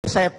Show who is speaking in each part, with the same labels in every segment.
Speaker 1: saya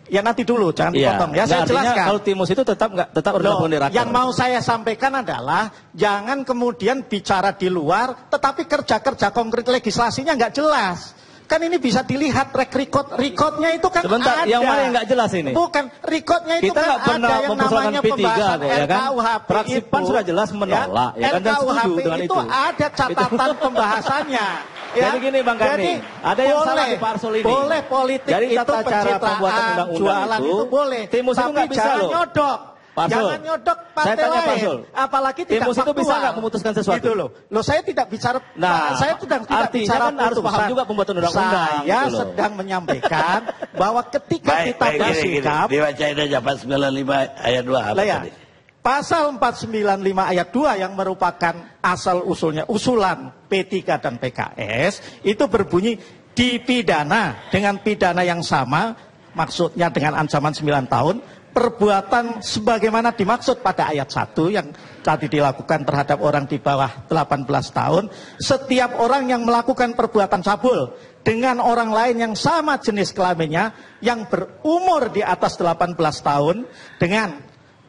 Speaker 1: ya nanti dulu, jangan dipotong. Ya, saya jelaskan.
Speaker 2: Kalau Timus itu tetap bergabung di Raker.
Speaker 1: Yang mau saya sampaikan adalah jangan kemudian bicara di luar, tetapi kerja-kerja konkret legislasinya nggak jelas. Kan ini bisa dilihat recordnya itu kan
Speaker 2: sebentar,
Speaker 1: ada.
Speaker 2: Yang mana yang nggak jelas ini?
Speaker 1: Bukan, recordnya itu
Speaker 2: kita
Speaker 1: kan ada yang namanya
Speaker 2: P3
Speaker 1: pembahasan
Speaker 2: kok, ya kan?
Speaker 1: RKUHP
Speaker 2: Fraksi
Speaker 1: itu.
Speaker 2: PAN sudah jelas menolak, ya kan? Dan setuju dengan
Speaker 1: itu ada catatan pembahasannya. Ya.
Speaker 2: Jadi gini Bang Karni, ada yang salah di Pak Arsul ini.
Speaker 1: Boleh politik
Speaker 2: jadi
Speaker 1: itu
Speaker 2: tata cara pembuatan undang-undang
Speaker 1: jualan itu boleh.
Speaker 2: Timus itu nggak bisa
Speaker 1: jangan
Speaker 2: loh.
Speaker 1: nyodok. Jangan nyodok partai lain. Apalagi tidak
Speaker 2: Timus itu bisa nggak memutuskan sesuatu?
Speaker 1: Gitu loh. Saya tidak bicara.
Speaker 2: Nah,
Speaker 1: saya tidak bicara
Speaker 2: kan harus paham juga pembuatan undang-undang.
Speaker 1: Saya gitu sedang menyampaikan bahwa ketika kita bersikap.
Speaker 3: Dibacain aja pasal 95 ayat 2 apa tadi?
Speaker 1: Pasal 495 ayat 2 yang merupakan asal usulnya usulan P3 dan PKS itu berbunyi dipidana dengan pidana yang sama, maksudnya dengan ancaman 9 tahun. Perbuatan sebagaimana dimaksud pada ayat 1 yang tadi dilakukan terhadap orang di bawah 18 tahun. Setiap orang yang melakukan perbuatan cabul dengan orang lain yang sama jenis kelaminnya yang berumur di atas 18 tahun dengan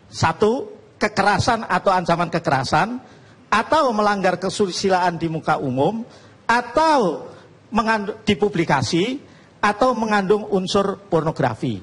Speaker 1: satu, kekerasan atau ancaman kekerasan, atau melanggar kesusilaan di muka umum, atau dipublikasi, atau mengandung unsur pornografi.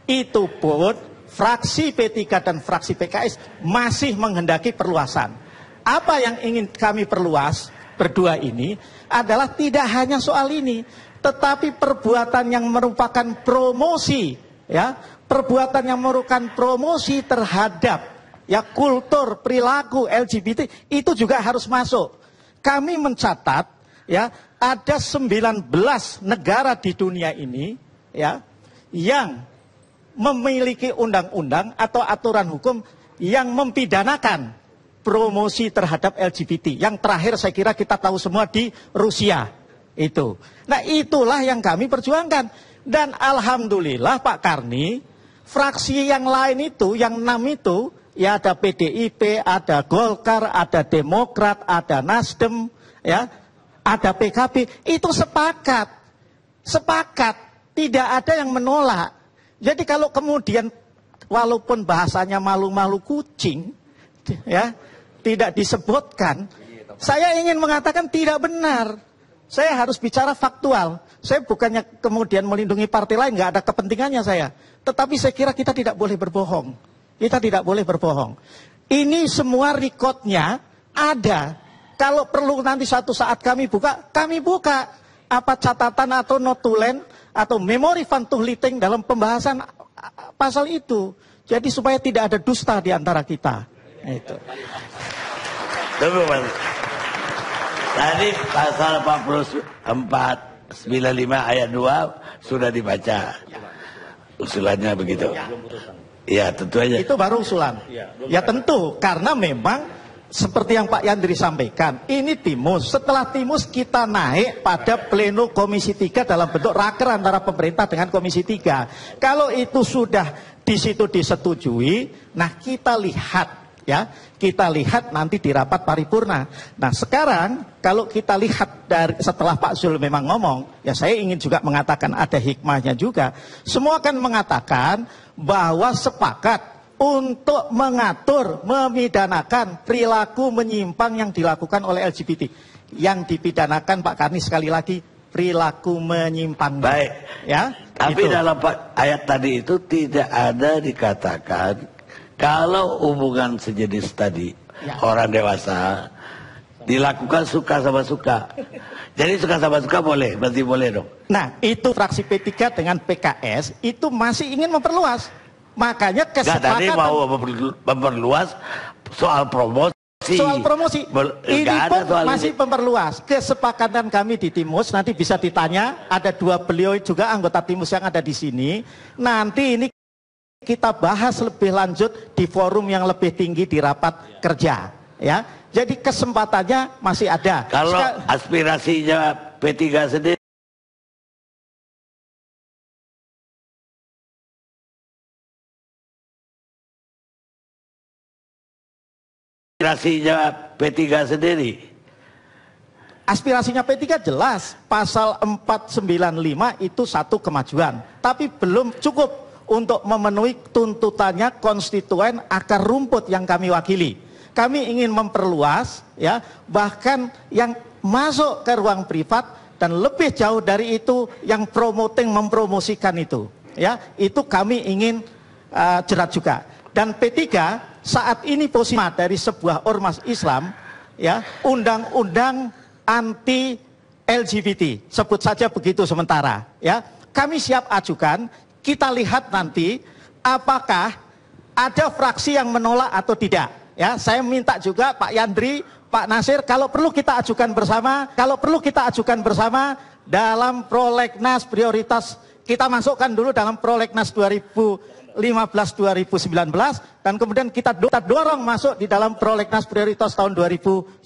Speaker 1: Itu pun fraksi P3 dan fraksi PKS masih menghendaki perluasan. Apa yang ingin kami perluas berdua ini adalah tidak hanya soal ini, tetapi perbuatan yang merupakan promosi, ya, perbuatan yang merupakan promosi terhadap ya kultur perilaku LGBT itu juga harus masuk. Kami mencatat ya ada 19 negara di dunia ini ya yang memiliki undang-undang atau aturan hukum yang mempidanakan promosi terhadap LGBT. Yang terakhir saya kira kita tahu semua di Rusia itu. Nah itulah yang kami perjuangkan. Dan alhamdulillah Pak Karni, fraksi yang lain itu, yang 6 itu, ya ada PDIP, ada Golkar, ada Demokrat, ada Nasdem, ya, ada PKB, itu sepakat, tidak ada yang menolak. Jadi kalau kemudian walaupun bahasanya malu-malu kucing, ya, tidak disebutkan, saya ingin mengatakan tidak benar. Saya harus bicara faktual. Saya bukannya kemudian melindungi partai lain, nggak ada kepentingannya saya. Tetapi saya kira kita tidak boleh berbohong. Kita tidak boleh berbohong. Ini semua recordnya ada. Kalau perlu nanti suatu saat kami buka apa catatan atau notulen atau memori vantuhliting dalam pembahasan pasal itu. Jadi supaya tidak ada dusta di antara kita. Itu.
Speaker 3: Tunggu Mas. Tadi pasal 495 ayat 2 sudah dibaca. Usulannya begitu. Ya tentu aja.
Speaker 1: Itu baru usulan. Ya tentu, karena memang seperti yang Pak Yandri sampaikan, ini Timus. Setelah Timus kita naik pada pleno Komisi 3 dalam bentuk raker antara pemerintah dengan Komisi 3. Kalau itu sudah di situ disetujui, nah kita lihat ya, kita lihat nanti di rapat paripurna. Nah sekarang kalau kita lihat dari setelah Pak Zul memang ngomong, ya saya ingin juga mengatakan ada hikmahnya juga. Semua kan mengatakan bahwa sepakat untuk mengatur, memidanakan perilaku menyimpang yang dilakukan oleh LGBT. Yang dipidanakan Pak Karni sekali lagi perilaku menyimpang.
Speaker 3: Baik.
Speaker 1: Ya.
Speaker 3: Tapi dalam ayat tadi itu tidak ada dikatakan kalau hubungan sejenis tadi orang dewasa dilakukan suka sama suka. Jadi suka sama suka boleh, berarti boleh dong.
Speaker 1: Nah, itu fraksi P3 dengan PKS itu masih ingin memperluas. Makanya kesepakatan.
Speaker 3: Tadi mau memperluas soal promosi.
Speaker 1: Soal promosi. Ini pun masih memperluas. Kesepakatan kami di Timus nanti bisa ditanya. Ada 2 beliau juga anggota Timus yang ada di sini. Nanti ini kita bahas lebih lanjut di forum yang lebih tinggi di rapat kerja. Ya. Jadi kesempatannya masih ada.
Speaker 3: Kalau aspirasinya P3 sendiri. Aspirasinya P3 sendiri.
Speaker 1: aspirasinya P3 jelas, pasal 495 itu satu kemajuan, tapi belum cukup untuk memenuhi tuntutannya konstituen akar rumput yang kami wakili. Kami ingin memperluas, ya, bahkan yang masuk ke ruang privat dan lebih jauh dari itu yang mempromosikan itu, ya, itu kami ingin jerat juga. Dan P3 saat ini posisi dari sebuah ormas Islam, ya, undang-undang anti LGBT, sebut saja begitu sementara, ya, kami siap ajukan. Kita lihat nanti apakah ada fraksi yang menolak atau tidak. Ya, saya minta juga Pak Yandri, Pak Nasir, kalau perlu kita ajukan bersama dalam prolegnas prioritas, kita masukkan dulu dalam prolegnas 2015-2019 dan kemudian kita dorong masuk di dalam prolegnas prioritas tahun 2019.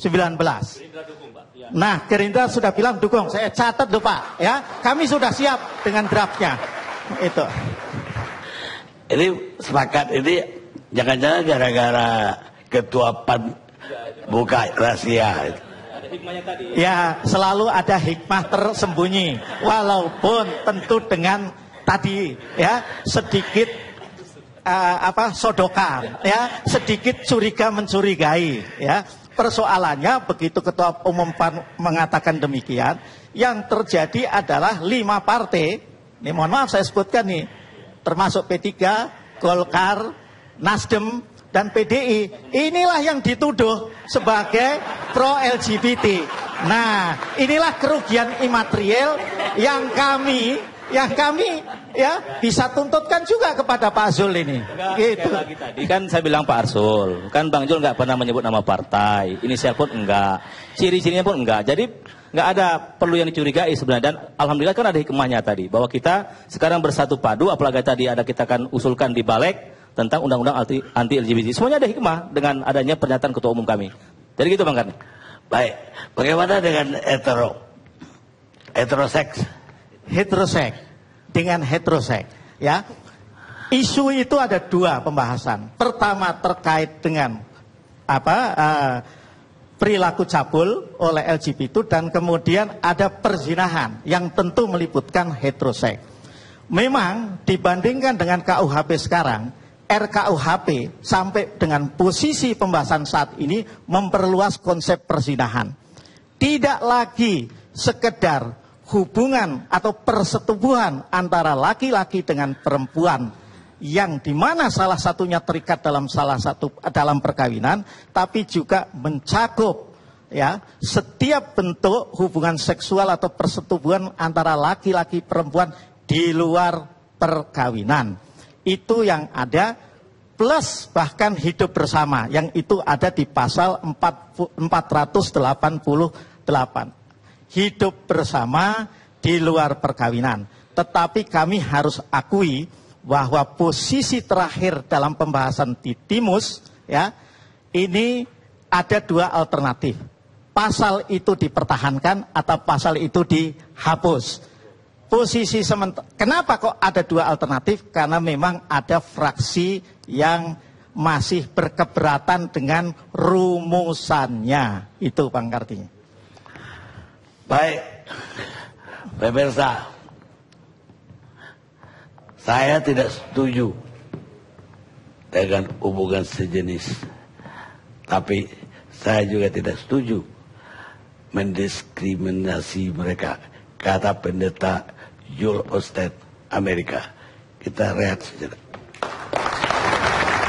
Speaker 1: Nah, Gerindra sudah bilang dukung, saya catat loh Pak, ya, kami sudah siap dengan draftnya. Itu.
Speaker 3: Ini sepakat ini jangan-jangan gara-gara ketua PAN buka rahasia.
Speaker 1: Ya, selalu ada hikmah tersembunyi, walaupun tentu dengan tadi, ya, sedikit sodokan, ya, sedikit curiga mencurigai, ya. Persoalannya begitu ketua umum PAN mengatakan demikian, yang terjadi adalah 5 partai. Ini mohon maaf saya sebutkan nih, termasuk P3, Golkar, Nasdem, dan PDI. Inilah yang dituduh sebagai pro-LGBT. Nah, inilah kerugian imaterial yang kami ya bisa tuntutkan juga kepada Pak Zul ini. Gitu.
Speaker 2: Lagi tadi kan saya bilang Pak Arsul, kan Bang Zul nggak pernah menyebut nama partai, inisial pun enggak, ciri-cirinya pun enggak. Jadi nggak ada perlu yang dicurigai sebenarnya, dan alhamdulillah kan ada hikmahnya tadi bahwa kita sekarang bersatu padu, apalagi tadi ada kita kan usulkan di Balek tentang undang-undang anti LGBT. Semuanya ada hikmah dengan adanya pernyataan ketua umum kami. Jadi gitu Bang Karni.
Speaker 3: Baik, bagaimana dengan heteroseks?
Speaker 1: Heteroseks, dengan heteroseks, ya. Isu itu ada 2 pembahasan. Pertama terkait dengan perilaku cabul oleh LGBT, dan kemudian ada perzinahan yang tentu meliputkan heteroseks. Memang dibandingkan dengan KUHP sekarang, RKUHP sampai dengan posisi pembahasan saat ini memperluas konsep perzinahan. Tidak lagi sekedar hubungan atau persetubuhan antara laki-laki dengan perempuan yang dimana salah satunya terikat dalam perkawinan, tapi juga mencakup, ya, setiap bentuk hubungan seksual atau persetubuhan antara laki-laki perempuan di luar perkawinan. Itu yang ada, plus bahkan hidup bersama yang itu ada di pasal 488. Hidup bersama di luar perkawinan. Tetapi kami harus akui bahwa posisi terakhir dalam pembahasan di Timus, ya, ini ada 2 alternatif. Pasal itu dipertahankan atau pasal itu dihapus. Posisi sementara. Kenapa kok ada 2 alternatif? Karena memang ada fraksi yang masih berkeberatan dengan rumusannya. Itu Bang Kartini.
Speaker 3: Baik, pemirsa, saya tidak setuju dengan hubungan sejenis, tapi saya juga tidak setuju mendiskriminasi mereka, kata pendeta Joel Osteen Amerika. Kita rehat sejenak.